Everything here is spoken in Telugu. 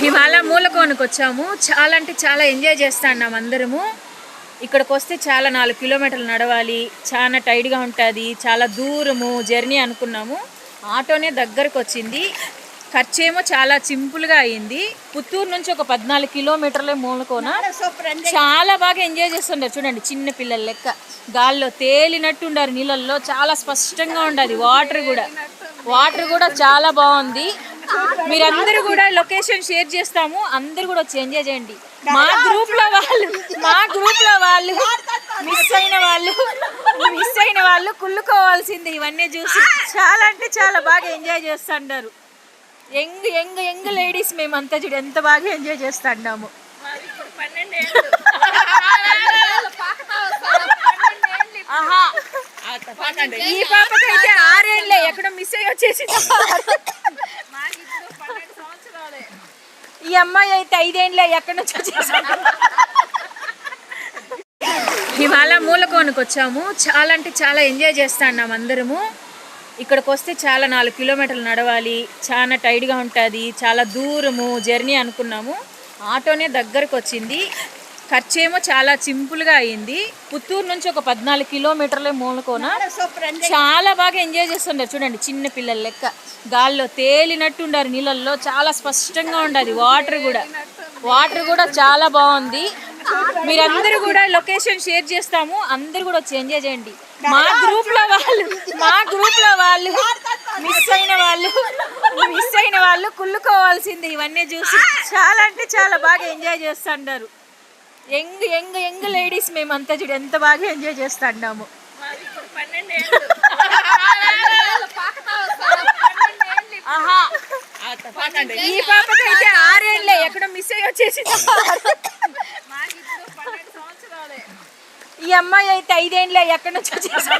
ఇవాళ మూలకోనకు వచ్చాము. చాలా అంటే చాలా ఎంజాయ్ చేస్తున్నాం అందరము. ఇక్కడికి వస్తే చాలా 4 కిలోమీటర్లు నడవాలి, చాలా టైట్గా ఉంటుంది, చాలా దూరము జర్నీ అనుకున్నాము. ఆటోనే దగ్గరకు వచ్చింది. ఖర్చు ఏమో చాలా సింపుల్గా అయింది. పుత్తూరు నుంచి ఒక 14 కిలోమీటర్లే మూలకోన. చాలా బాగా ఎంజాయ్ చేస్తుంటారు చూడండి, చిన్న పిల్లల లెక్క గాల్లో తేలినట్టు ఉండారు నీళ్ళల్లో. చాలా స్పష్టంగా ఉండదు. వాటర్ కూడా చాలా బాగుంది. మీరందరూ కూడా లొకేషన్ షేర్ చేస్తాము, అందరు కూడా వచ్చి ఎంజాయ్ చేయండి. మా గ్రూప్ లో వాళ్ళు మిస్ అయిన వాళ్ళు కుళ్ళుకోవాల్సింది ఇవన్నీ చూసి. చాలా అంటే చాలా బాగా ఎంజాయ్ చేస్తుంటారు. యంగ్ లేడీస్ మేమంతా చూడు ఎంత బాగా ఎంజాయ్ చేస్తున్నాము. ఈ పాపకైతే 6 ఏళ్ళే, ఎక్కడో మిస్ అయ్యి వచ్చేసి. ఈ అమ్మాయి అయితే 5 ఏళ్ళే, ఎక్కడి నుంచి వచ్చేసి. ఇవాళ మూలకోనకు వచ్చాము. చాలా అంటే చాలా ఎంజాయ్ చేస్తున్నాం అందరము. ఇక్కడికి వస్తే చాలా 4 కిలోమీటర్లు నడవాలి, చాలా టైట్గా ఉంటుంది, చాలా దూరము జర్నీ అనుకున్నాము. ఆటోనే దగ్గరకు వచ్చింది. ఖర్చు ఏమో చాలా సింపుల్గా అయింది. పుత్తూరు నుంచి ఒక 14 కిలోమీటర్లే మూలకోన. చాలా బాగా ఎంజాయ్ చేస్తుంటారు చూడండి, చిన్న పిల్లల లెక్క గాల్లో తేలినట్టు ఉండారు నీళ్ళల్లో. చాలా స్పష్టంగా ఉండదు. వాటర్ కూడా చాలా బాగుంది. మీరందరూ కూడా లొకేషన్ షేర్ చేస్తాము, అందరు కూడా వచ్చి ఎంజాయ్ చేయండి. మా గ్రూప్ లో వాళ్ళు మిస్ అయిన వాళ్ళు కుళ్ళుకోవాల్సింది ఇవన్నీ చూసి. చాలా అంటే చాలా బాగా ఎంజాయ్ చేస్తుంటారు. యంగ్ లేడీస్ మేమంతా చూడు ఎంత బాగా ఎంజాయ్ చేస్తున్నాము. ఈ పాపకైతే 6 ఏళ్ళే, ఎక్కడో మిస్ అయ్యి వచ్చేసి. ఈ అమ్మాయి అయితే 5 ఏళ్ళే, ఎక్కడి నుంచి వచ్చేసి.